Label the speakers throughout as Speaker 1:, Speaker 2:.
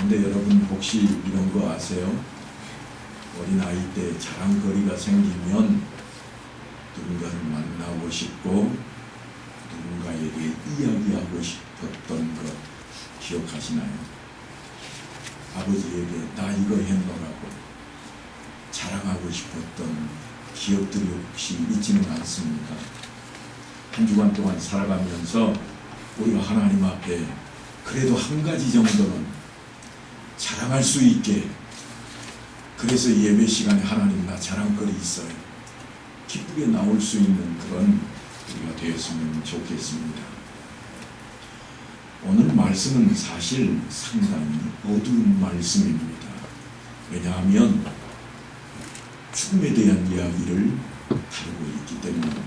Speaker 1: 근데 여러분 혹시 이런 거 아세요? 어린아이 때 자랑거리가 생기면 누군가를 만나고 싶고 누군가에게 이야기하고 싶었던 것 기억하시나요? 아버지에게 나 이거 했노라고 자랑하고 싶었던 기억들이 혹시 있지는 않습니까? 한 주간 동안 살아가면서 우리가 하나님 앞에 그래도 한 가지 정도는 자랑할 수 있게, 그래서 예배 시간에 하나님 나 자랑거리 있어요, 기쁘게 나올 수 있는 그런 우리가 되었으면 좋겠습니다. 오늘 말씀은 사실 상당히 어두운 말씀입니다. 왜냐하면 죽음에 대한 이야기를 다루고 있기 때문입니다.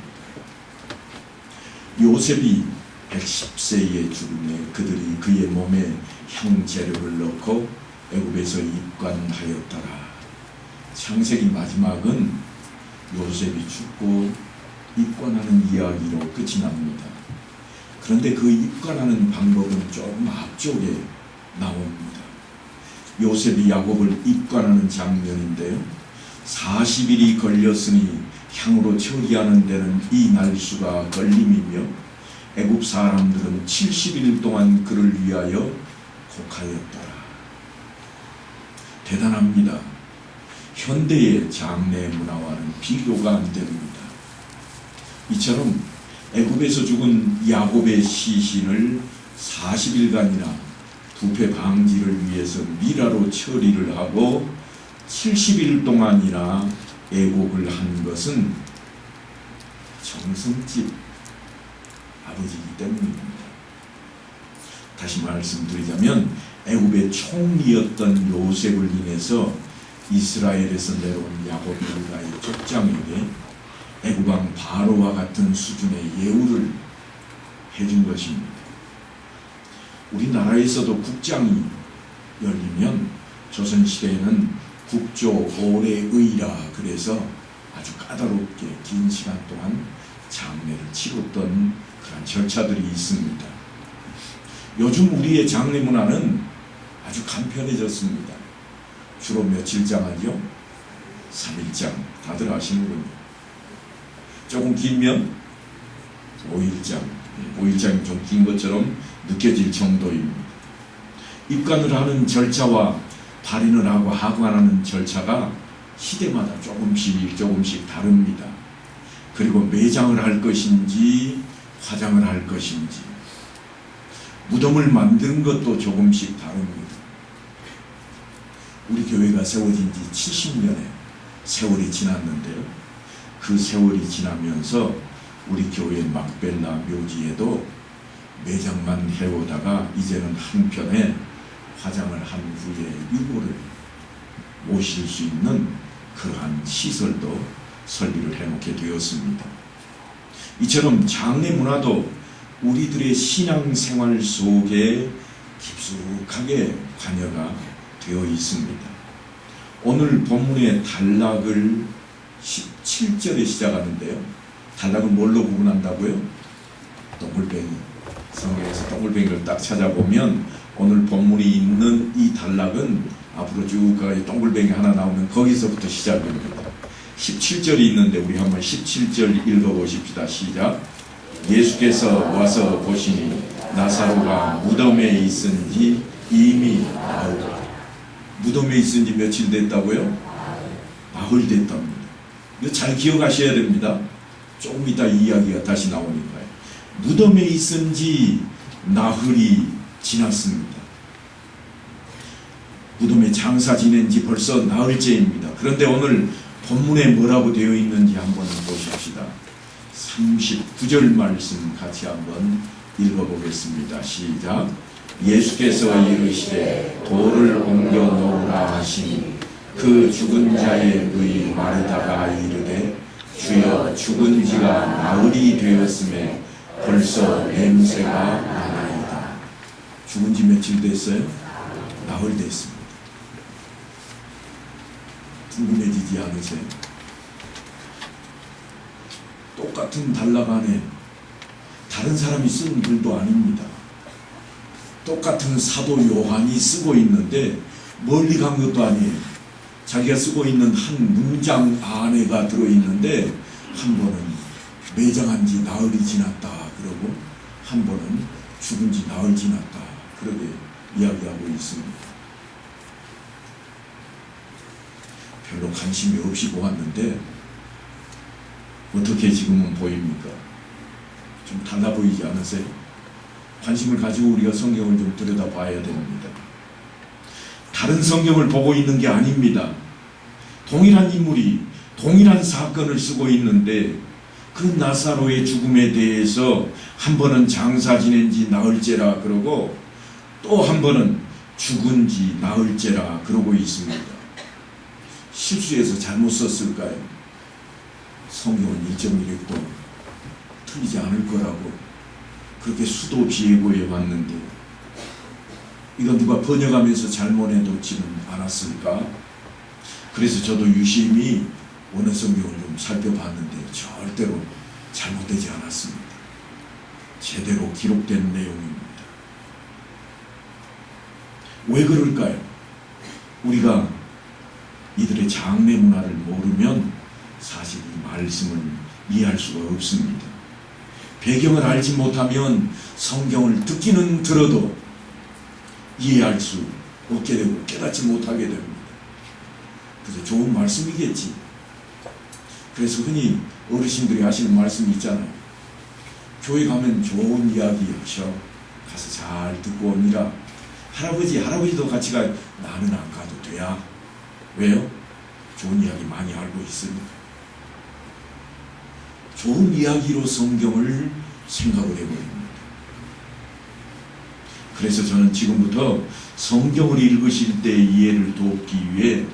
Speaker 1: 요셉이 110세에 죽음에 그들이 그의 몸에 향재료를 넣고 애굽에서 입관하였더라. 창세기 마지막은 요셉이 죽고 입관하는 이야기로 끝이 납니다. 그런데 그 입관하는 방법은 조금 앞쪽에 나옵니다. 요셉이 야곱을 입관하는 장면인데요, 40일이 걸렸으니 향으로 처리하는 데는 이 날수가 걸림이며 애굽 사람들은 70일 동안 그를 위하여 곡하였더라. 대단합니다. 현대의 장례 문화와는 비교가 안 됩니다. 이처럼 애굽에서 죽은 야곱의 시신을 40일간이나 부패 방지를 위해서 미라로 처리를 하고 70일 동안이나 애곡을 한 것은 정성집 아버지이기 때문입니다. 다시 말씀드리자면 애굽의 총리였던 요셉을 인해서 이스라엘에서 내려온 야곱 일가의 족장에게 애굽 왕 바로와 같은 수준의 예우를 해준 것입니다. 우리나라에서도 국장이 열리면 조선시대에는 국조 오례의라 그래서 아주 까다롭게 긴 시간 동안 장례를 치렀던 그런 절차들이 있습니다. 요즘 우리의 장례 문화는 아주 간편해졌습니다. 주로 며칠장 하죠? 3일장 다들 아시는군요. 조금 길면 5일장, 5일장이 좀 긴 것처럼 느껴질 정도입니다. 입관을 하는 절차와 발인을 하고 하관하는 절차가 시대마다 조금씩 다릅니다. 그리고 매장을 할 것인지 화장을 할 것인지 무덤을 만드는 것도 조금씩 다릅니다. 우리 교회가 세워진 지 70년의 세월이 지났는데요, 그 세월이 지나면서 우리 교회 막벨라 묘지에도 매장만 해오다가 이제는 한편에 화장을 한 후에 유고를 모실 수 있는 그러한 시설도 설비를 해놓게 되었습니다. 이처럼 장례 문화도 우리들의 신앙생활 속에 깊숙하게 관여가 되어 있습니다. 오늘 본문의 단락을 17절에 시작하는데요, 단락은 뭘로 구분한다고요? 동글뱅이. 성경에서 동글뱅이를 딱 찾아보면 오늘 본문이 있는 이 단락은 앞으로 쭉 동글뱅이 하나 나오면 거기서부터 시작됩니다. 17절이 있는데 우리 한번 17절 읽어보십시다. 시작. 예수께서 와서 보시니 나사로가 무덤에 있은지 이미 나오더라. 무덤에 있은지 며칠 됐다고요? 나흘 됐답니다. 이거 잘 기억하셔야 됩니다. 조금 이따 이 이야기가 다시 나오니까요. 무덤에 있은지 나흘이 지났습니다. 무덤에 장사 지낸 지 벌써 나흘째입니다. 그런데 오늘 본문에 뭐라고 되어 있는지 한번 보십시다. 39절 말씀 같이 한번 읽어보겠습니다. 시작. 예수께서 이르시되 돌을 옮겨 놓으라 하시니 그 죽은 자의 누이 마르다가 이르되 주여 죽은 지가 나흘이 되었음에 벌써 냄새가 나나이다. 죽은 지 며칠 됐어요? 나흘 됐습니다. 궁금해지지 않으세요? 똑같은 단락 안에 다른 사람이 쓴 글도 아닙니다. 똑같은 사도 요한이 쓰고 있는데 멀리 간 것도 아니에요. 자기가 쓰고 있는 한 문장 안에가 들어있는데 한 번은 매장한 지 나흘이 지났다 그러고 한 번은 죽은 지 나흘 지났다 그렇게 이야기하고 있습니다. 별로 관심이 없이 보았는데 어떻게 지금은 보입니까? 좀 달라 보이지 않으세요? 관심을 가지고 우리가 성경을 좀 들여다봐야 됩니다. 다른 성경을 보고 있는 게 아닙니다. 동일한 인물이 동일한 사건을 쓰고 있는데 그 나사로의 죽음에 대해서 한 번은 장사 지낸 지 나흘째라 그러고 또 한 번은 죽은 지 나흘째라 그러고 있습니다. 실수해서 잘못 썼을까요? 성경은 1.1읽고 틀리지 않을 거라고 그렇게 수도 없이 예고해 왔는데 이건 누가 번역하면서 잘못해 놓지는 않았을까? 그래서 저도 유심히 원어 성경을 좀 살펴봤는데 절대로 잘못되지 않았습니다. 제대로 기록된 내용입니다. 왜 그럴까요? 우리가 이들의 장래 문화를 모르면 사실 이 말씀을 이해할 수가 없습니다. 배경을 알지 못하면 성경을 듣기는 들어도 이해할 수 없게 되고 깨닫지 못하게 됩니다. 그래서 좋은 말씀이겠지. 그래서 흔히 어르신들이 하시는 말씀이 있잖아요. 교회 가면 좋은 이야기 하셔. 가서 잘 듣고 오니라. 할아버지도 같이 가. 나는 안 가도 돼야. 왜요? 좋은 이야기 많이 알고 있으니까. 좋은 이야기로 성경을 생각을 해버립니다. 그래서 저는 지금부터 성경을 읽으실 때 이해를 돕기 위해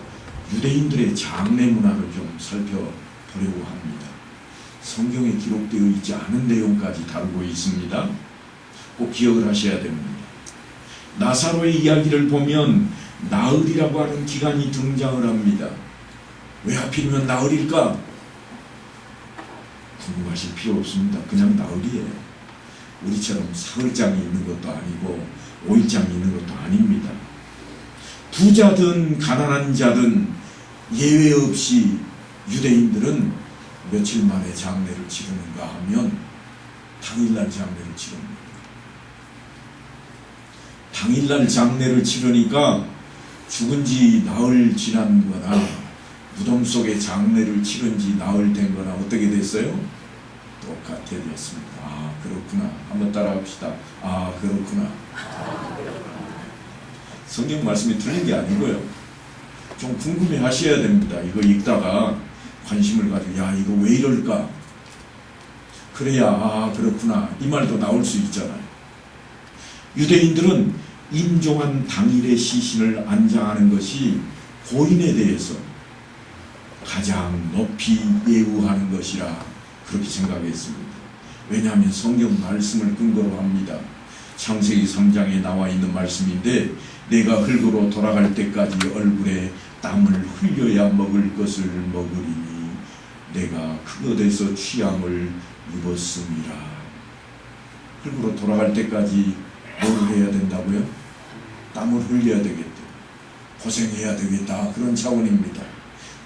Speaker 1: 유대인들의 장래 문화를 좀 살펴보려고 합니다. 성경에 기록되어 있지 않은 내용까지 다루고 있습니다. 꼭 기억을 하셔야 됩니다. 나사로의 이야기를 보면 나흘이라고 하는 기간이 등장을 합니다. 왜 하필이면 나흘일까? 궁금하실 필요 없습니다. 그냥 나흘이에요. 우리처럼 사흘장이 있는 것도 아니고 5일장이 있는 것도 아닙니다. 부자든 가난한 자든 예외 없이 유대인들은 며칠 만에 장례를 치르는가 하면 당일날 장례를 치릅니다. 당일날 장례를 치르니까 죽은 지 나흘 지난 거나 무덤 속에 장례를 치른 지 나흘 된 거나 어떻게 됐어요? 똑같아졌습니다. 아 그렇구나. 한번 따라 합시다. 아 그렇구나. 성경 말씀이 틀린 게 아니고요. 좀 궁금해 하셔야 됩니다. 이거 읽다가 관심을 가지고 야 이거 왜 이럴까? 그래야 아 그렇구나. 이 말도 나올 수 있잖아요. 유대인들은 임종한 당일의 시신을 안장하는 것이 고인에 대해서 가장 높이 예우하는 것이라 그렇게 생각했습니다. 왜냐하면 성경 말씀을 근거로 합니다. 창세기 3장에 나와 있는 말씀인데 내가 흙으로 돌아갈 때까지 얼굴에 땀을 흘려야 먹을 것을 먹으리니 내가 그것에서 취함을 입었음이라. 흙으로 돌아갈 때까지 뭐를 해야 된다고요? 땀을 흘려야 되겠다. 고생해야 되겠다. 그런 차원입니다.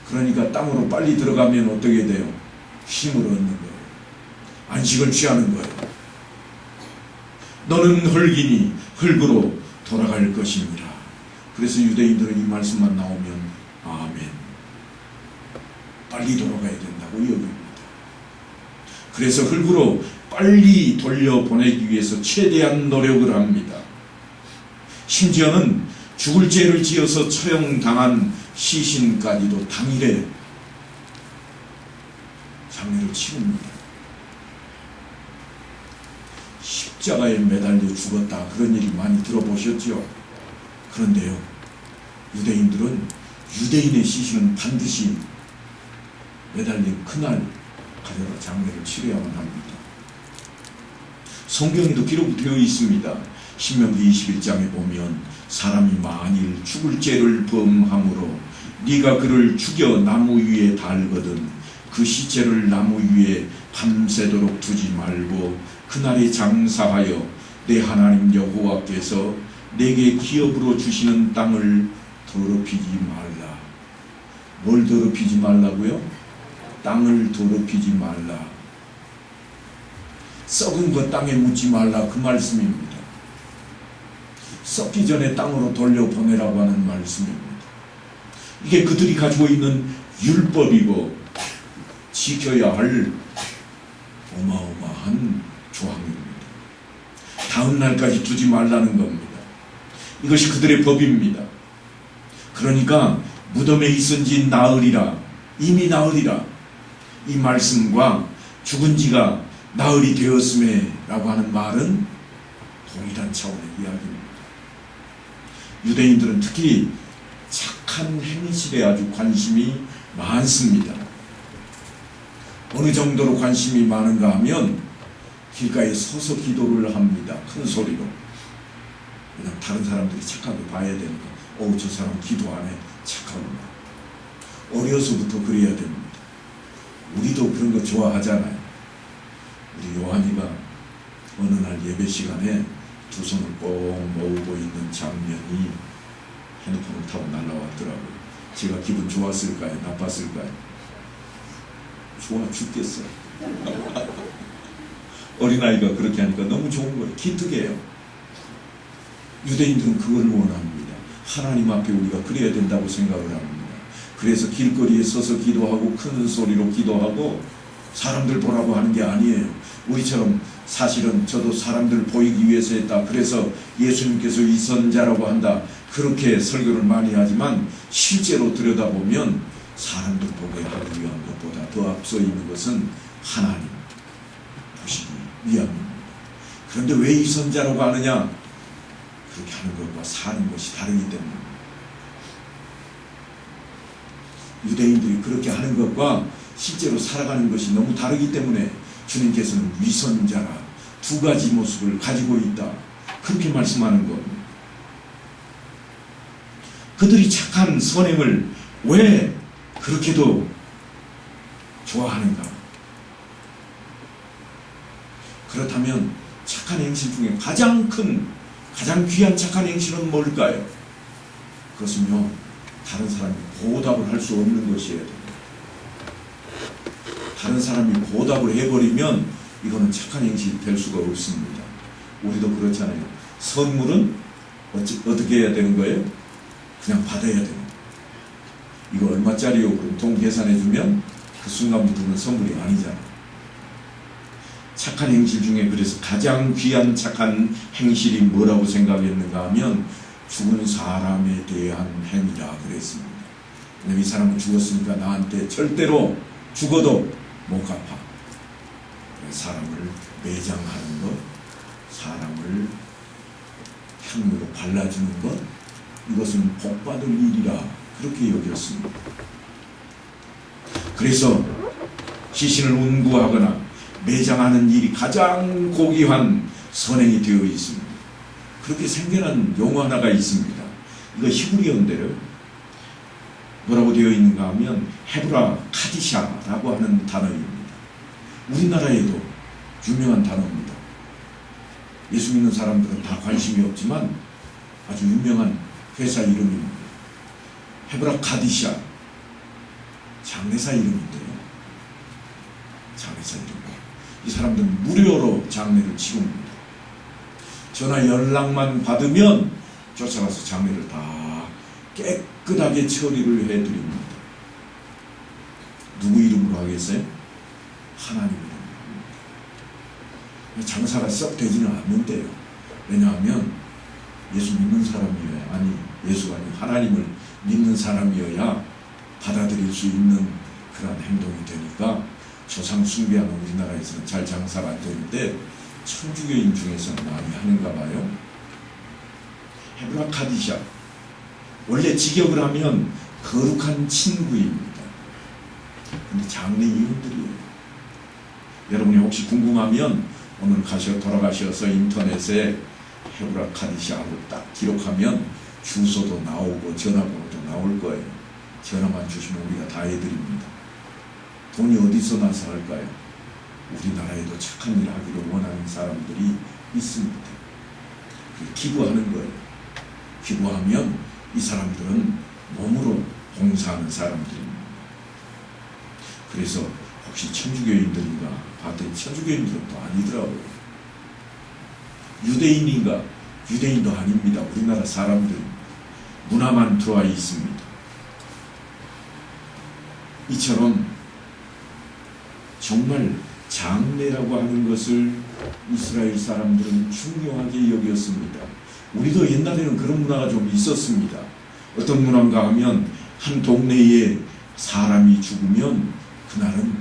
Speaker 1: 그러니까 땀으로 빨리 들어가면 어떻게 돼요? 힘을 얻는 거예요. 안식을 취하는 거예요. 너는 흙이니 흙으로 돌아갈 것입니다. 그래서 유대인들은 이 말씀만 나오면 아멘. 빨리 돌아가야 된다고 여깁니다. 그래서 흙으로 빨리 돌려보내기 위해서 최대한 노력을 합니다. 심지어는 죽을 죄를 지어서 처형당한 시신까지도 당일에 장례를 치릅니다. 십자가에 매달려 죽었다. 그런 얘기 많이 들어보셨죠? 그런데요, 유대인들은 유대인의 시신은 반드시 매달린 그날 가져다 장례를 치러야만 합니다. 성경에도 기록되어 있습니다. 신명기 21장에 보면 사람이 만일 죽을 죄를 범함으로 네가 그를 죽여 나무 위에 달거든 그 시체를 나무 위에 밤새도록 두지 말고 그날에 장사하여 내 하나님 여호와께서 내게 기업으로 주시는 땅을 더럽히지 말라. 뭘 더럽히지 말라고요? 땅을 더럽히지 말라. 썩은 것 땅에 묻지 말라, 그 말씀입니다. 썩기 전에 땅으로 돌려보내라고 하는 말씀입니다. 이게 그들이 가지고 있는 율법이고 지켜야 할 어마어마한 조항입니다. 다음 날까지 두지 말라는 겁니다. 이것이 그들의 법입니다. 그러니까 무덤에 있은지 나으리라, 이미 나으리라, 이 말씀과 죽은 지가 나흘이 되었음에 라고 하는 말은 동일한 차원의 이야기입니다. 유대인들은 특히 착한 행실에 아주 관심이 많습니다. 어느 정도로 관심이 많은가 하면 길가에 서서 기도를 합니다. 큰 소리로. 왜냐하면 다른 사람들이 착하게 봐야 되니까. 저 사람 기도하네, 착하구나. 어려서부터 그래야 됩니다. 우리도 그런 거 좋아하잖아요. 우리 요한이가 어느 날 예배 시간에 두 손을 꼭 모으고 있는 장면이 핸드폰을 타고 날라왔더라고요. 제가 기분 좋았을까요? 나빴을까요? 좋아 죽겠어요. 어린아이가 그렇게 하니까 너무 좋은 거예요. 기특해요. 유대인들은 그걸 원합니다. 하나님 앞에 우리가 그래야 된다고 생각을 합니다. 그래서 길거리에 서서 기도하고 큰 소리로 기도하고 사람들 보라고 하는 게 아니에요. 우리처럼 사실은 저도 사람들 보이기 위해서 했다. 그래서 예수님께서 위선자라고 한다. 그렇게 설교를 많이 하지만 실제로 들여다보면 사람들 보게 하기 위한 것보다 더 앞서 있는 것은 하나님 보시기 위함입니다. 그런데 왜 위선자라고 하느냐? 그렇게 하는 것과 사는 것이 다르기 때문입니다. 유대인들이 그렇게 하는 것과 실제로 살아가는 것이 너무 다르기 때문에 주님께서는 위선자라 두 가지 모습을 가지고 있다. 그렇게 말씀하는 겁니다. 그들이 착한 선행을 왜 그렇게도 좋아하는가? 그렇다면 착한 행실 중에 가장 귀한 착한 행실은 뭘까요? 그것은요, 다른 사람이 보답을 할 수 없는 것이어야 됩니다. 다른 사람이 보답을 해버리면 이거는 착한 행실이 될 수가 없습니다. 우리도 그렇잖아요. 선물은 어떻게 해야 되는 거예요? 그냥 받아야 됩니다. 이거 얼마짜리요? 그럼 돈 계산해주면 그 순간부터는 선물이 아니잖아요. 착한 행실 중에 그래서 가장 귀한 착한 행실이 뭐라고 생각했는가 하면 죽은 사람에 대한 행위라 그랬습니다. 이 사람은 죽었으니까 나한테 절대로 죽어도 못 갚아. 사람을 매장하는 것, 사람을 향유로 발라주는 것, 이것은 복받을 일이라 그렇게 여겼습니다. 그래서 시신을 운구하거나 매장하는 일이 가장 고귀한 선행이 되어 있습니다. 그렇게 생겨난 용어 하나가 있습니다. 이거 히브리어인데요. 뭐라고 되어 있는가 하면 헤브라 카디샤라고 하는 단어입니다. 우리나라에도 유명한 단어입니다. 예수 믿는 사람들은 다 관심이 없지만 아주 유명한 회사 이름입니다. 헤브라 카디샤, 장례사 이름인데요. 장례사 이름. 이 사람들은 무료로 장례를 치릅니다. 전화 연락만 받으면 쫓아가서 장례를 다 깨끗하게 처리를 해드립니다. 누구 이름으로 하겠어요? 하나님 이름으로. 장사가 썩 되지는 않는데요. 왜냐하면 예수 믿는 사람이어야, 예수가 아닌 하나님을 믿는 사람이어야 받아들일 수 있는 그런 행동이 되니까 조상 숭배하는 우리나라에서는 잘 장사가 안 되는데 천주교인 중에서는 많이 하는가 봐요. 헤브라 카디샤, 원래 직역을 하면 거룩한 친구입니다. 근데 장례 이름들이에요. 여러분이 혹시 궁금하면 오늘 돌아가셔서 인터넷에 헤브라 카디샤하고 딱 기록하면 주소도 나오고 전화번호도 나올 거예요. 전화만 주시면 우리가 다 해드립니다. 돈이 어디서 나서 할까요? 우리나라에도 착한 일 하기를 원하는 사람들이 있습니다. 기부하는 거예요. 기도하면 이 사람들은 몸으로 봉사하는 사람들입니다. 그래서 혹시 천주교인들인가 봤더니 천주교인들은 또 아니더라고요. 유대인인가? 유대인도 아닙니다. 우리나라 사람들입니다. 문화만 들어와 있습니다. 이처럼 정말 장례라고 하는 것을 이스라엘 사람들은 중요하게 여겼습니다. 우리도 옛날에는 그런 문화가 좀 있었습니다. 어떤 문화인가 하면 한 동네에 사람이 죽으면 그날은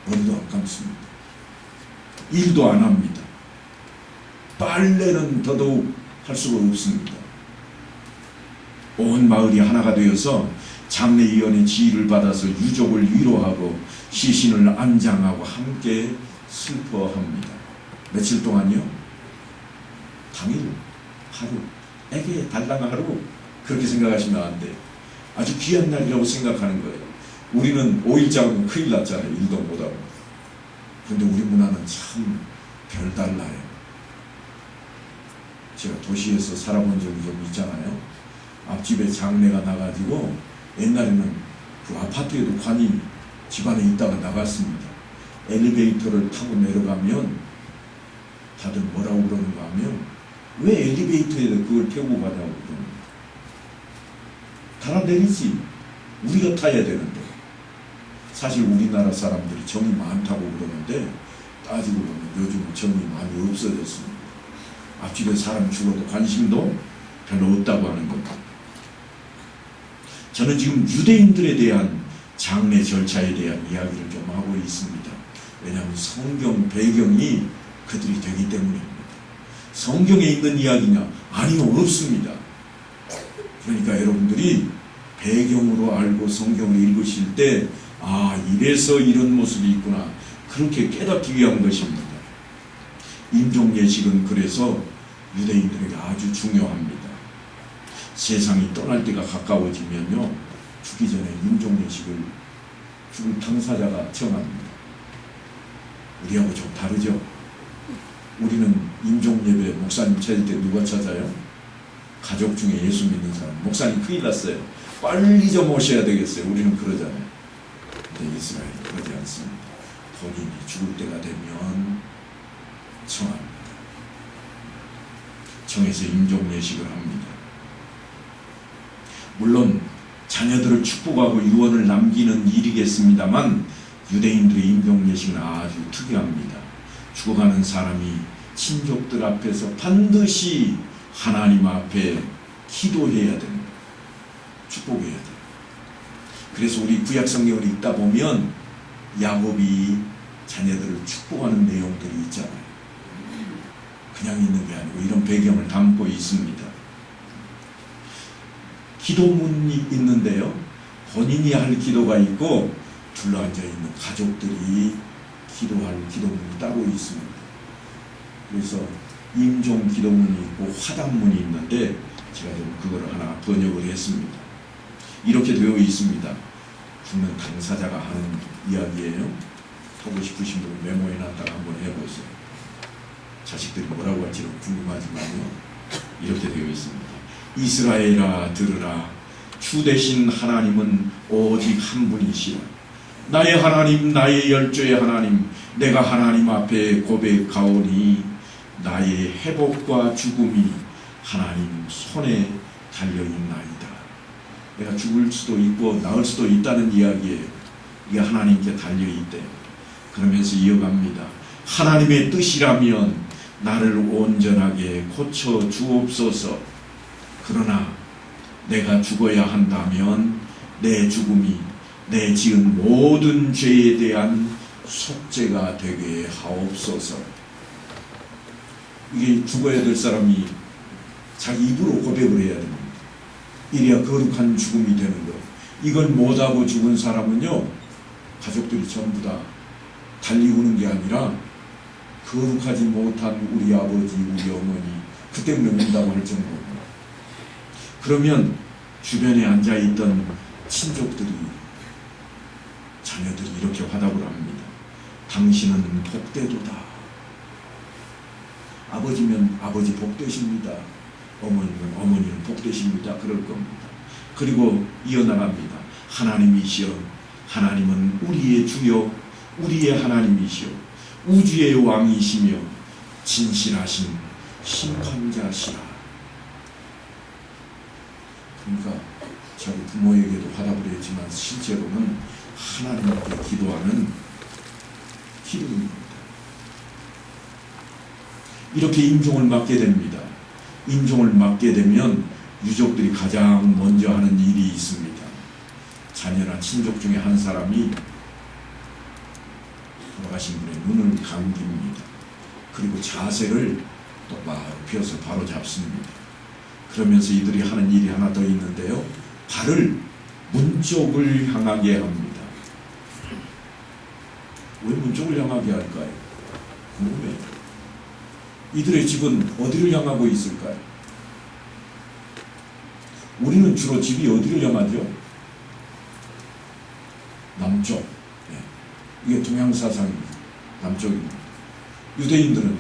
Speaker 1: 머리도 안 감습니다. 일도 안 합니다. 빨래는 더더욱 할 수가 없습니다. 온 마을이 하나가 되어서 장례위원회 지휘를 받아서 유족을 위로하고 시신을 안장하고 함께 슬퍼합니다. 며칠 동안요? 당일, 하루, 에게 달랑 하루, 그렇게 생각하시면 안 돼요. 아주 귀한 날이라고 생각하는 거예요. 우리는 5일장은 큰일 났잖아요. 일도 못하고. 그런데 우리 문화는 참 별달라요. 제가 도시에서 살아본 적이 좀 있잖아요. 앞집에 장례가 나가지고 옛날에는 그 아파트에도 관이 집안에 있다가 나갔습니다. 엘리베이터를 타고 내려가면 다들 뭐라고 그러는가 하면 왜 엘리베이터에 그걸 태우고 가냐고 그러는 달아 내리지. 우리가 타야 되는데. 사실 우리나라 사람들이 정이 많다고 그러는데 따지고 보면 요즘은 정이 많이 없어졌습니다. 앞집에 사람 죽어도 관심도 별로 없다고 하는 겁니다. 저는 지금 유대인들에 대한 장례 절차에 대한 이야기를 좀 하고 있습니다. 왜냐하면 성경 배경이 그들이 되기 때문입니다. 성경에 있는 이야기냐? 아니요, 없습니다. 그러니까 여러분들이 배경으로 알고 성경을 읽으실 때 이래서 이런 모습이 있구나, 그렇게 깨닫기 위한 것입니다. 임종예식은 그래서 유대인들에게 아주 중요합니다. 세상이 떠날 때가 가까워지면요, 죽기 전에 임종예식을 죽을 당사자가 청합니다. 우리하고 좀 다르죠? 우리는 임종예배 목사님 찾을 때 누가 찾아요? 가족 중에 예수 믿는 사람. 목사님 큰일 났어요. 빨리 좀 오셔야 되겠어요. 우리는 그러잖아요. 근데 이스라엘은 그러지 않습니다. 본인이 죽을 때가 되면 청합니다. 청해서 임종예식을 합니다. 물론 자녀들을 축복하고 유언을 남기는 일이겠습니다만 유대인들의 임종예식은 아주 특이합니다. 죽어가는 사람이 친족들 앞에서 반드시 하나님 앞에 기도해야 됩니다. 축복해야 돼요. 그래서 우리 구약 성경을 읽다 보면 야곱이 자녀들을 축복하는 내용들이 있잖아요. 그냥 있는 게 아니고 이런 배경을 담고 있습니다. 기도문이 있는데요, 본인이 할 기도가 있고 둘러앉아 있는 가족들이 기도할 기도문이 따로 있습니다. 그래서 임종 기도문이 있고 화답문이 있는데 제가 좀 그걸 하나 번역을 했습니다. 이렇게 되어 있습니다. 죽는 당사자가 하는 이야기예요. 하고 싶으신 분은 메모해 놨다가 한번 해보세요. 자식들이 뭐라고 할지는 궁금하지만요, 이렇게 되어 있습니다. 이스라엘아 들으라. 주 되신 하나님은 오직 한 분이시라. 나의 하나님, 나의 열조의 하나님, 내가 하나님 앞에 고백하오니 나의 회복과 죽음이 하나님 손에 달려있나이다. 내가 죽을 수도 있고 나을 수도 있다는 이야기예요. 이게 하나님께 달려있대요. 그러면서 이어갑니다. 하나님의 뜻이라면 나를 온전하게 고쳐 주옵소서. 그러나 내가 죽어야 한다면 내 죽음이 내 지은 모든 죄에 대한 속죄가 되게 하옵소서. 이게 죽어야 될 사람이 자기 입으로 고백을 해야 됩니다. 이래야 거룩한 죽음이 되는 것. 이걸 못하고 죽은 사람은요, 가족들이 전부 다 달리우는 게 아니라 거룩하지 못한 우리 아버지, 우리 어머니, 그 때문에 운다고 할 정도로. 그러면 주변에 앉아있던 친족들이, 자녀들이 이렇게 화답을 합니다. 당신은 복되도다. 아버지면 아버지 복되십니다. 어머니는 복되십니다. 그럴 겁니다. 그리고 이어나갑니다. 하나님이시여, 하나님은 우리의 주여, 우리의 하나님이시여, 우주의 왕이시며 진실하신 심판자시라. 그러니까 자기 부모에게도 화답을 했지만 실제로는 하나님께 기도하는 기도입니다. 이렇게 임종을 맡게 됩니다. 임종을 맡게 되면 유족들이 가장 먼저 하는 일이 있습니다. 자녀나 친족 중에 한 사람이 돌아가신 분의 눈을 감깁니다. 그리고 자세를 똑바로 펴서 바로 잡습니다. 그러면서 이들이 하는 일이 하나 더 있는데요. 발을 문 쪽을 향하게 합니다. 왜 문 쪽을 향하게 할까요? 궁금해요. 이들의 집은 어디를 향하고 있을까요? 우리는 주로 집이 어디를 향하죠? 남쪽. 네. 이게 동양사상입니다. 남쪽입니다. 유대인들은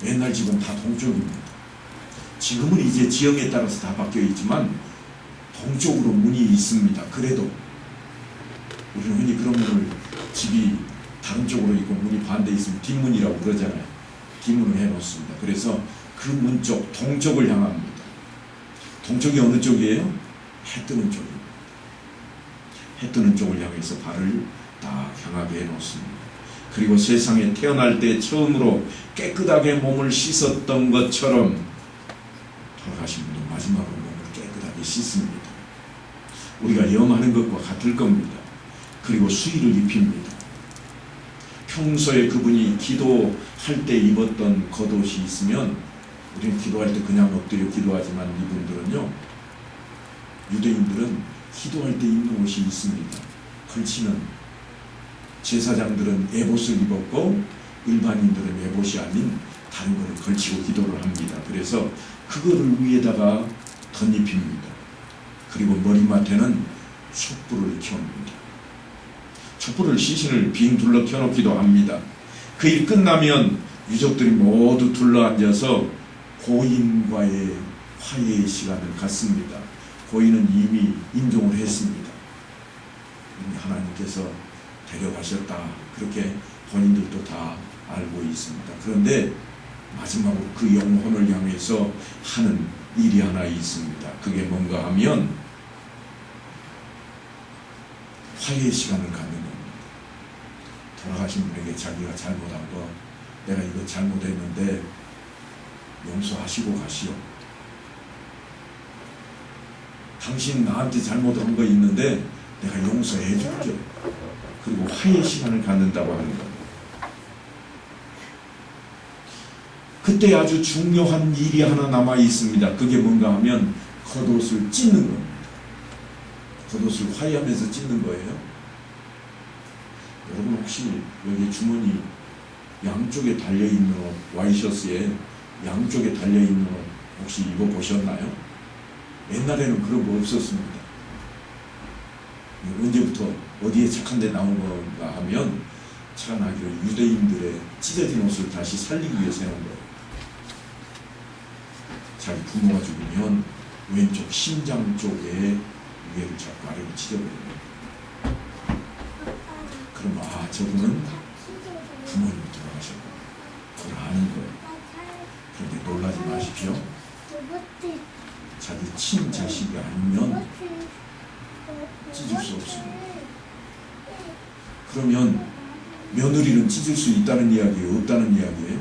Speaker 1: 옛날 집은 다 동쪽입니다. 지금은 이제 지역에 따라서 다 바뀌어 있지만 동쪽으로 문이 있습니다. 그래도 우리는 흔히 그런 문을 집이 다른 쪽으로 있고 문이 반대에 있으면 뒷문이라고 그러잖아요. 뒷문을 해놓습니다. 그래서 그 문 쪽 동쪽을 향합니다. 동쪽이 어느 쪽이에요? 해 뜨는 쪽입니다. 해 뜨는 쪽을 향해서 발을 딱 향하게 해놓습니다. 그리고 세상에 태어날 때 처음으로 깨끗하게 몸을 씻었던 것처럼 돌아가신 분도 마지막으로 몸을 깨끗하게 씻습니다. 우리가 염하는 것과 같을 겁니다. 그리고 수의를 입힙니다. 평소에 그분이 기도할 때 입었던 겉옷이 있으면 우리는 기도할 때 그냥 엎드려 기도하지만 이분들은요, 유대인들은 기도할 때 입는 옷이 있습니다. 걸치는 제사장들은 에봇을 입었고 일반인들은 에봇이 아닌 다른 것을 걸치고 기도를 합니다. 그래서 그거를 위에다가 덧입힙니다. 그리고 머리맡에는 촛불을 켜옵니다. 촛불을 시신을 빙 둘러 켜놓기도 합니다. 그 일 끝나면 유족들이 모두 둘러앉아서 고인과의 화해의 시간을 갖습니다. 고인은 이미 임종을 했습니다. 이미 하나님께서 데려가셨다. 그렇게 본인들도 다 알고 있습니다. 그런데 마지막으로 그 영혼을 향해서 하는 일이 하나 있습니다. 그게 뭔가 하면 화해의 시간을 갖는 겁니다. 돌아가신 분에게 자기가 잘못한 거, 내가 이거 잘못했는데 용서하시고 가시오. 당신 나한테 잘못한 거 있는데 내가 용서해 줄게. 그리고 화해의 시간을 갖는다고 하는 겁니다. 그때 아주 중요한 일이 하나 남아 있습니다. 그게 뭔가 하면 겉옷을 찢는 겁니다. 겉옷을 화해하면서 찢는 거예요. 여러분 혹시 여기 주머니 양쪽에 달려있는 옷, 와이셔츠에 양쪽에 달려있는 옷 혹시 입어보셨나요? 옛날에는 그런 거 없었습니다. 언제부터 어디에 착한 데 나온 건가 하면 착안하기로 유대인들의 찢어진 옷을 다시 살리기 위해서 해놓은 거예요. 자기 부모가 죽으면 왼쪽 심장 쪽에 위에를 잡고 아래로 찢어버립니다. 그럼 저분은 부모님이 돌아가셨고 그걸 아는 거예요. 그런데 놀라지 마십시오. 자기 친자식이 아니면 찢을 수 없습니다. 그러면 며느리는 찢을 수 있다는 이야기예요? 없다는 이야기예요?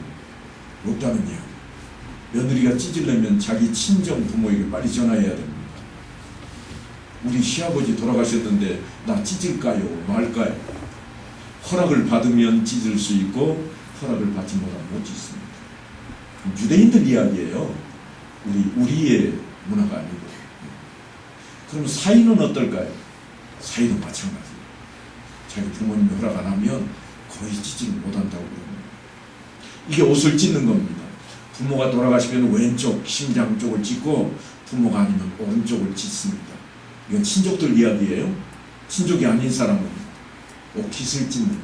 Speaker 1: 없다는 이야기. 며느리가 찢으려면 자기 친정 부모에게 빨리 전화해야 됩니다. 우리 시아버지 돌아가셨는데 나 찢을까요? 말까요? 허락을 받으면 찢을 수 있고 허락을 받지 못하면 못 찢습니다. 유대인들 이야기예요. 우리의 문화가 아니고. 그럼 사위는 어떨까요? 사위도 마찬가지예요. 자기 부모님이 허락 안 하면 거의 찢지를 못한다고 그럽니다. 이게 옷을 찢는 겁니다. 부모가 돌아가시면 왼쪽 심장 쪽을 찢고 부모가 아니면 오른쪽을 찢습니다. 이건 친족들 이야기예요. 친족이 아닌 사람은 옷깃을 찢는 거예요.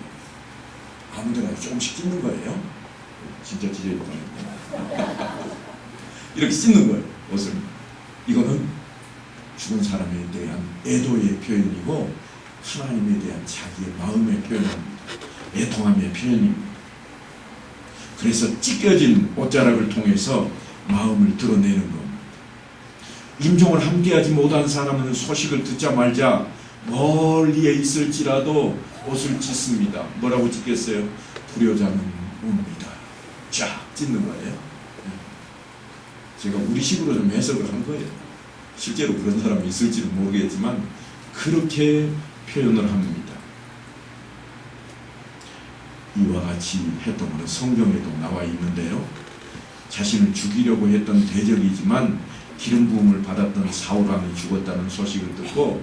Speaker 1: 아무데나 조금씩 찢는 거예요. 진짜 찢어있다는 거예요. 이렇게 찢는 거예요, 옷을. 이거는 죽은 사람에 대한 애도의 표현이고 하나님에 대한 자기의 마음의 표현입니다. 애통함의 표현입니다. 그래서 찢겨진 옷자락을 통해서 마음을 드러내는 겁니다. 임종을 함께하지 못한 사람은 소식을 듣자마자 멀리에 있을지라도 옷을 찢습니다. 뭐라고 찢겠어요? 불효자는 웁니다. 쫙 찢는 거예요. 제가 우리식으로 좀 해석을 한 거예요. 실제로 그런 사람이 있을지는 모르겠지만 그렇게 표현을 합니다. 이와 같이 했던 것은 성경에도 나와 있는데요. 자신을 죽이려고 했던 대적이지만 기름 부음을 받았던 사울 왕이 죽었다는 소식을 듣고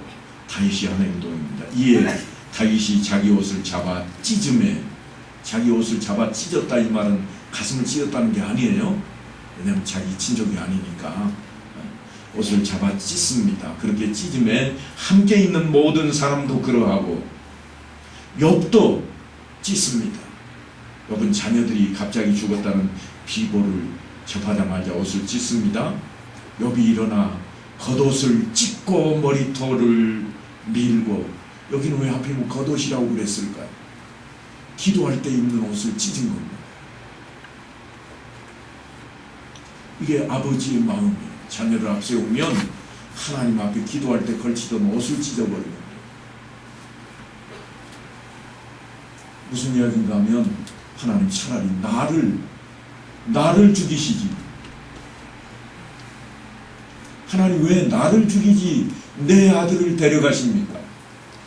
Speaker 1: 다윗이 하는 행동입니다. 이에 다윗이 자기 옷을 잡아 찢음에, 자기 옷을 잡아 찢었다 이 말은 가슴을 찢었다는 게 아니에요. 왜냐하면 자기 친족이 아니니까 옷을 잡아 찢습니다. 그렇게 찢음에 함께 있는 모든 사람도 그러하고 욥도 찢습니다. 욥은 자녀들이 갑자기 죽었다는 비보를 접하자마자 옷을 찢습니다. 욥이 일어나 겉옷을 찢고 머리털을 밀고, 여기는 왜 하필 겉옷이라고 그랬을까요? 기도할 때 입는 옷을 찢은 겁니다. 이게 아버지의 마음이에요. 자녀를 앞세우면 하나님 앞에 기도할 때 걸치던 옷을 찢어버리는 거예요. 무슨 이야기인가 하면 하나님 차라리 나를 죽이시지. 하나님 왜 나를 죽이지 내 아들을 데려가십니까?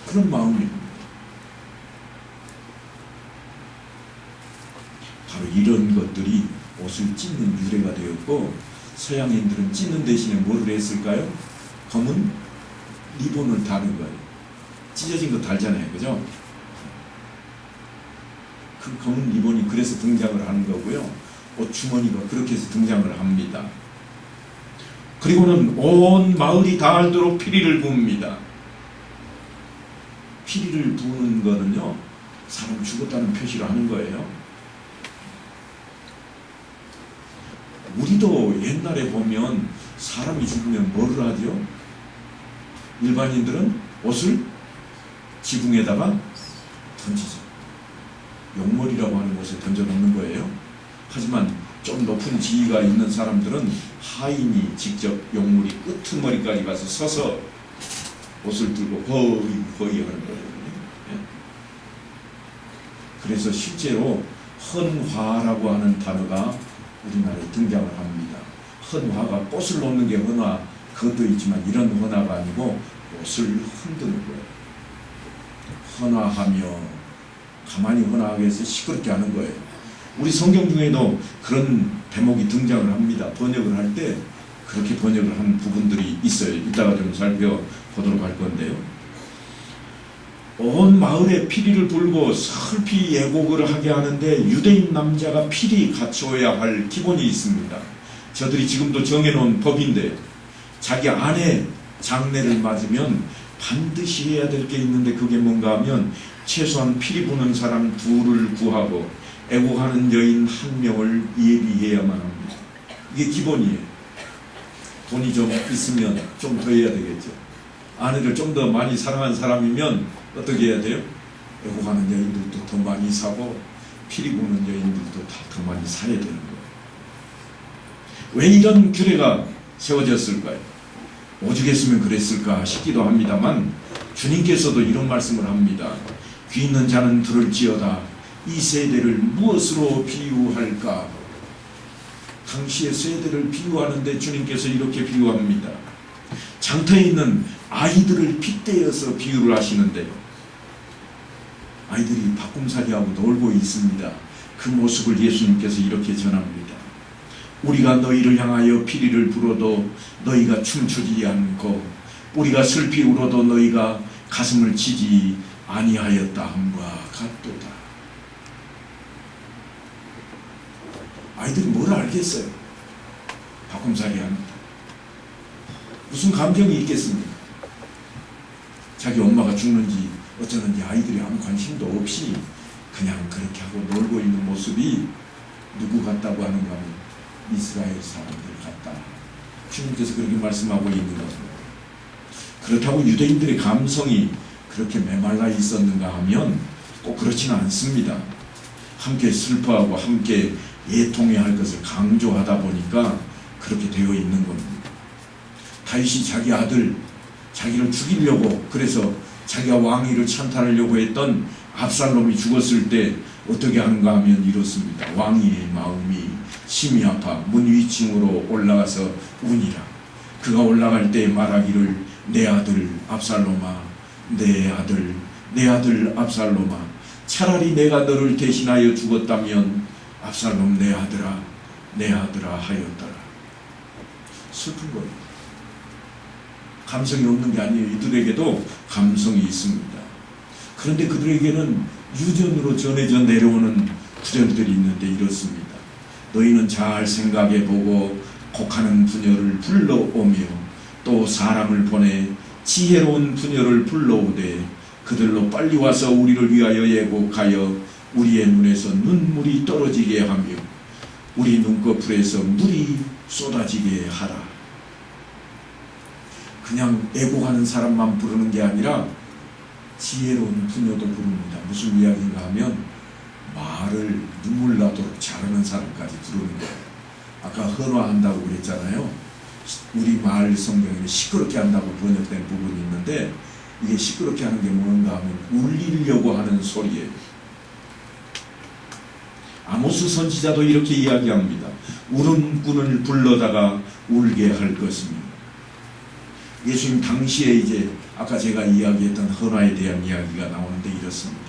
Speaker 1: 그런 마음입니다. 바로 이런 것들이 옷을 찢는 유래가 되었고, 서양인들은 찢는 대신에 뭐를 했을까요? 검은 리본을 다는 거예요. 찢어진 거 달잖아요, 그죠? 그 검은 리본이 그래서 등장을 하는 거고요. 옷 주머니가 그렇게 해서 등장을 합니다. 그리고는 온 마을이 다 알도록 피리를 부읍니다. 피리를 부는 거는요, 사람 죽었다는 표시를 하는 거예요. 우리도 옛날에 보면 사람이 죽으면 뭐를 하죠? 일반인들은 옷을 지붕에다가 던지죠. 용머리라고 하는 곳에 던져놓는 거예요. 하지만 좀 높은 지위가 있는 사람들은 하인이 직접 용머리 끄트머리까지 가서 서서 옷을 들고 허이 하는 거예요. 그래서 실제로 헌화라고 하는 단어가 우리나라에 등장을 합니다. 헌화가 꽃을 놓는 게 헌화, 그것도 있지만 이런 헌화가 아니고 옷을 흔드는 거예요. 헌화하며 가만히 헌화하게 해서 시끄럽게 하는 거예요. 우리 성경 중에도 그런 대목이 등장을 합니다. 번역을 할 때 그렇게 번역을 한 부분들이 있어요. 이따가 좀 살펴보도록 할 건데요. 온 마을에 피리를 불고 슬피 예곡을 하게 하는데 유대인 남자가 필히 갖추어야 할 기본이 있습니다. 저들이 지금도 정해놓은 법인데, 자기 아내 장례를 맞으면 반드시 해야 될 게 있는데 그게 뭔가 하면 최소한 피리 부는 사람 2을 구하고 애곡하는 여인 1명을 예비해야만 합니다. 이게 기본이에요. 돈이 좀 있으면 좀 더 해야 되겠죠. 아내를 좀 더 많이 사랑한 사람이면 어떻게 해야 돼요? 애곡하는 여인들도 더 많이 사고 피리 부는 여인들도 다 더 많이 사야 되는 거예요. 왜 이런 규례가 세워졌을까요? 오죽했으면 그랬을까 싶기도 합니다만, 주님께서도 이런 말씀을 합니다. 귀 있는 자는 들을지어다. 이 세대를 무엇으로 비유할까? 당시의 세대를 비유하는데 주님께서 이렇게 비유합니다. 장터에 있는 아이들을 빗대어서 비유를 하시는데요. 아이들이 바꿈살이하고 놀고 있습니다. 그 모습을 예수님께서 이렇게 전합니다. 우리가 너희를 향하여 피리를 불어도 너희가 춤추지 않고, 우리가 슬피 울어도 너희가 가슴을 치지 아니하였다 함과 같도다. 아이들이 뭘 알겠어요? 바꿈살이 합니다. 무슨 감정이 있겠습니까? 자기 엄마가 죽는지 어쩌는지 아이들이 아무 관심도 없이 그냥 그렇게 하고 놀고 있는 모습이 누구 같다고 하는가 하면 이스라엘 사람들 같다. 주님께서 그렇게 말씀하고 있는 겁니다. 그렇다고 유대인들의 감성이 그렇게 메말라 있었는가 하면 꼭 그렇지는 않습니다. 함께 슬퍼하고 함께 애통해야 할 것을 강조하다 보니까 그렇게 되어 있는 겁니다. 다윗이 자기 아들, 자기를 죽이려고, 그래서 자기가 왕위를 찬탈하려고 했던 압살롬이 죽었을 때 어떻게 하는가 하면 이렇습니다. 왕위의 마음이 심히 아파 문 위층으로 올라가서 우니라. 그가 올라갈 때 말하기를 내 아들 압살롬아, 내 아들 압살롬아, 차라리 내가 너를 대신하여 죽었다면 압살롬 내 아들아 하였더라. 슬픈 거예요. 감성이 없는 게 아니에요. 이들에게도 감성이 있습니다. 그런데 그들에게는 유전으로 전해져 내려오는 구절들이 있는데 이렇습니다. 너희는 잘 생각해보고 곡하는 부녀를 불러오며 또 사람을 보내 지혜로운 부녀를 불러오되 그들로 빨리 와서 우리를 위하여 예곡하여 우리의 눈에서 눈물이 떨어지게 하며 우리 눈꺼풀에서 물이 쏟아지게 하라. 그냥 애곡하는 사람만 부르는 게 아니라 지혜로운 부녀도 부릅니다. 무슨 이야기인가 하면 말을 눈물 나도록 잘하는 사람까지 부르는 거예요. 아까 헌화한다고 그랬잖아요. 우리 말 성경에는 시끄럽게 한다고 번역된 부분이 있는데 이게 시끄럽게 하는 게 뭔가 하면 울리려고 하는 소리예요. 아모스 선지자도 이렇게 이야기합니다. 울음꾼을 불러다가 울게 할 것입니다. 예수님 당시에 이제 아까 제가 이야기했던 헌화에 대한 이야기가 나오는데 이렇습니다.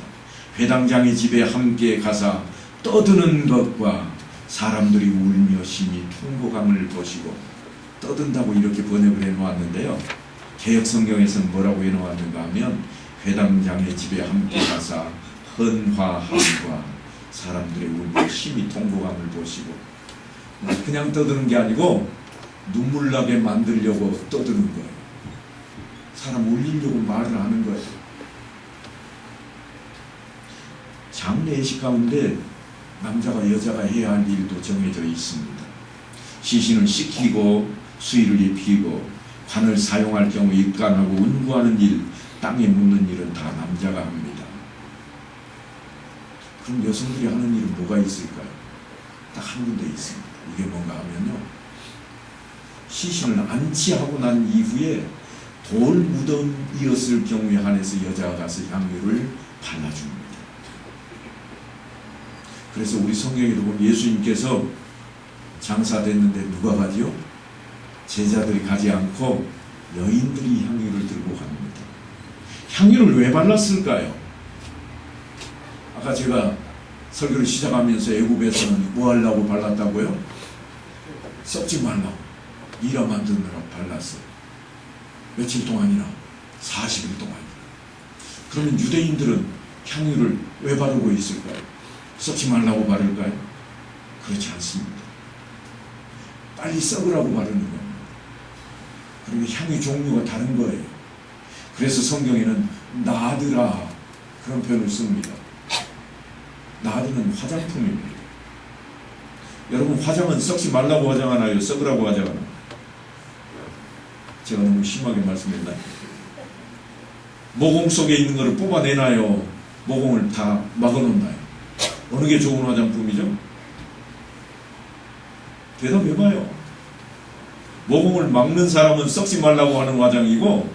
Speaker 1: 회당장의 집에 함께 가사 떠드는 것과 사람들이 울며 심히 통곡함을 보시고, 떠든다고 이렇게 번역을 해놓았는데요. 개역성경에서는 뭐라고 해놓았는가 하면 회당장의 집에 함께 가사 헌화함과 사람들의 울며 심히 통곡함을 보시고, 그냥 떠드는 게 아니고 눈물 나게 만들려고 떠드는 거예요. 사람 울리려고 말을 하는 거예요. 장례식 가운데 남자가 여자가 해야 할 일도 정해져 있습니다. 시신을 씻기고 수의를 입히고 관을 사용할 경우 입간하고 운구하는 일, 땅에 묻는 일은 다 남자가 합니다. 그럼 여성들이 하는 일은 뭐가 있을까요? 딱 한 군데 있습니다. 이게 뭔가 하면요, 시신을 안치하고 난 이후에 돌 무덤이었을 경우에 한해서 여자가 가서 향유를 발라줍니다. 그래서 우리 성경에도 보면 예수님께서 장사됐는데 누가 가지요? 제자들이 가지 않고 여인들이 향유를 들고 갑니다. 향유를 왜 발랐을까요? 아까 제가 설교를 시작하면서 애굽에서는 뭐 하려고 발랐다고요? 썩지 말라고, 미라 만드느라 발랐어요. 며칠 동안이나 40일 동안. 그러면 유대인들은 향유를 왜 바르고 있을까요? 썩지 말라고 바를까요? 그렇지 않습니다. 빨리 썩으라고 바르는 겁니다. 그리고 향유 종류가 다른 거예요. 그래서 성경에는 나드라 그런 표현을 씁니다. 나드는 화장품입니다. 여러분, 화장은 썩지 말라고 화장하나요? 썩으라고 화장하나요? 제가 너무 심하게 말씀했나요? 모공 속에 있는 것을 뽑아내나요? 모공을 다 막아놓나요? 어느 게 좋은 화장품이죠? 대답해봐요. 모공을 막는 사람은 썩지 말라고 하는 화장이고,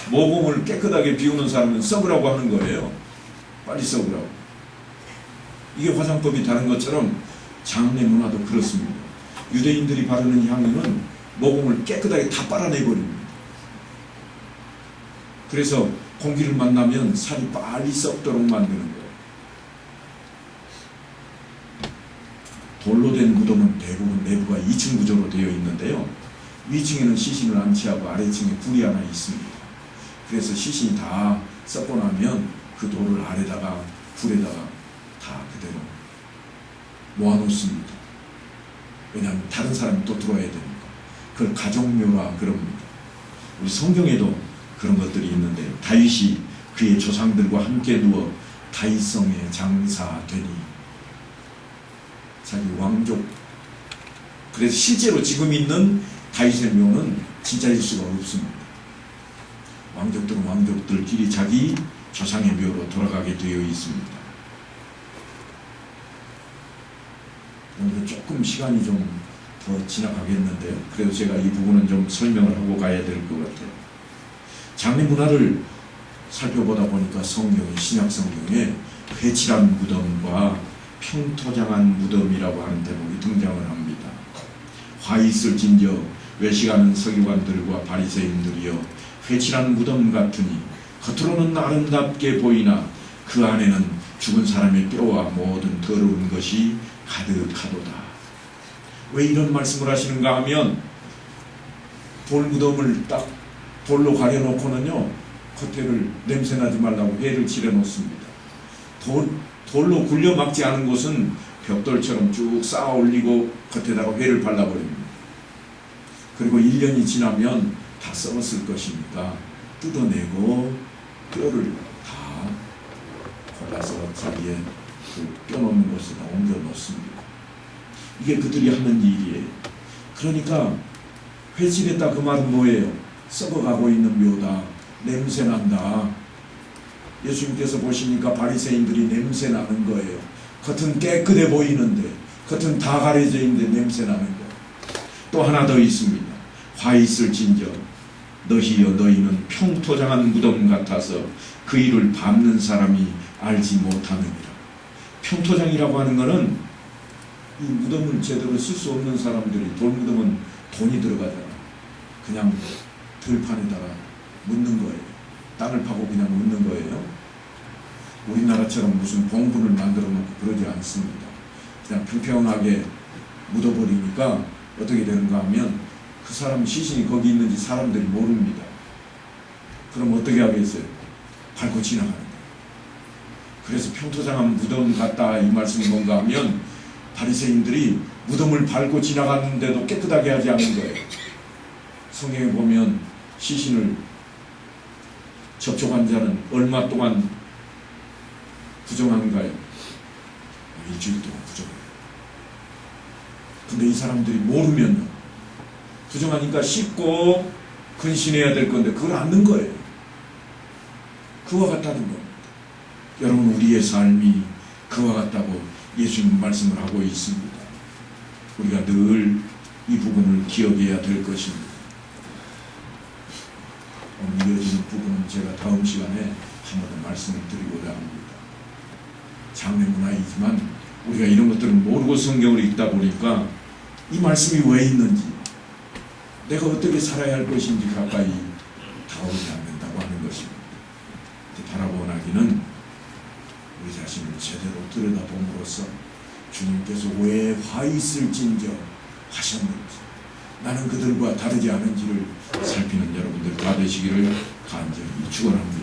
Speaker 1: 모공을 깨끗하게 비우는 사람은 썩으라고 하는 거예요. 빨리 썩으라고. 이게 화장법이 다른 것처럼 장례 문화도 그렇습니다. 유대인들이 바르는 향유는 모공을 깨끗하게 다 빨아내버립니다. 그래서 공기를 만나면 살이 빨리 썩도록 만드는 거예요. 돌로 된 무덤은 대부분 내부가 2층 구조로 되어 있는데요. 위층에는 시신을 안치하고 아래층에 불이 하나 있습니다. 그래서 시신이 다 썩고 나면 그 돌을 아래다가 불에다가 다 그대로 모아놓습니다. 왜냐하면 다른 사람이 또 들어와야 되니까. 그걸 가족묘라 그럽니다. 우리 성경에도 그런 것들이 있는데, 다윗이 그의 조상들과 함께 누워 다윗성에 장사되니, 자기 왕족 그래서 실제로 지금 있는 다윗의 묘는 진짜일 수가 없습니다. 왕족들은 왕족들끼리 자기 조상의 묘로 돌아가게 되어 있습니다. 오늘 조금 시간이 좀 더 지나가겠는데요. 그래도 제가 이 부분은 좀 설명을 하고 가야 될 것 같아요. 장례 문화를 살펴보다 보니까 성경에, 신약 성경에 회칠한 무덤과 평토장한 무덤이라고 하는 대목이 등장을 합니다. 화 있을진저 외식하는 서기관들과 바리새인들이여 회칠한 무덤 같으니 겉으로는 아름답게 보이나 그 안에는 죽은 사람의 뼈와 모든 더러운 것이 가득하도다. 왜 이런 말씀을 하시는가 하면 돌무덤을 딱 돌로 가려놓고는요 겉에를 냄새나지 말라고 회를 칠해 놓습니다. 돌로 굴려 막지 않은 곳은 벽돌처럼 쭉 쌓아 올리고 겉에다가 회를 발라버립니다. 그리고 1년이 지나면 다 썩었을 것이니까 뜯어내고 뼈를 다 골라서 자기의 그 뼈 넣는 곳에다 옮겨 놓습니다. 이게 그들이 하는 일이에요. 그러니까 회칠했다 그 말은 뭐예요? 썩어가고 있는 묘다. 냄새난다. 예수님께서 보시니까 바리새인들이 냄새나는 거예요. 겉은 깨끗해 보이는데 겉은 다 가려져 있는데 냄새나는 거예요. 또 하나 더 있습니다. 화 있을진저 너희여 너희는 평토장한 무덤 같아서 그 일을 밟는 사람이 알지 못하느니라. 평토장이라고 하는 것은 이 무덤을 제대로 쓸 수 없는 사람들이, 돌무덤은 돈이 들어가잖아. 그냥 들판에다가 묻는 거예요. 땅을 파고 그냥 묻는 거예요. 우리나라처럼 무슨 봉분을 만들어 놓고 그러지 않습니다. 그냥 평평하게 묻어버리니까 어떻게 되는가 하면 그 사람 시신이 거기 있는지 사람들이 모릅니다. 그럼 어떻게 하겠어요? 밟고 지나가는 거예요. 그래서 평토장한 무덤 같다 이 말씀이 뭔가 하면 바리새인들이 무덤을 밟고 지나갔는데도 깨끗하게 하지 않는 거예요. 성경에 보면 시신을 접촉한 자는 얼마 동안 부정한가요? 일주일 동안 부정해요. 근데 이 사람들이 모르면 부정하니까 씻고 근신해야 될 건데 그걸 않는 거예요. 그와 같다는 겁니다. 여러분 우리의 삶이 그와 같다고 예수님 말씀을 하고 있습니다. 우리가 늘 이 부분을 기억해야 될 것입니다. 오늘 이어지는 부분은 제가 다음 시간에 한 번 더 말씀을 드리고자 합니다. 장례 문화이지만 우리가 이런 것들을 모르고 성경을 읽다 보니까 이 말씀이 왜 있는지, 내가 어떻게 살아야 할 것인지 가까이 다가오지 않는다고 하는 것입니다. 바라보나기는 우리 자신을 제대로 들여다봄으로써 주님께서 왜 화 있을진저 하셨는지, 나는 그들과 다르지 않은지를 살피는 여러분들 다 되시기를 간절히 축원합니다.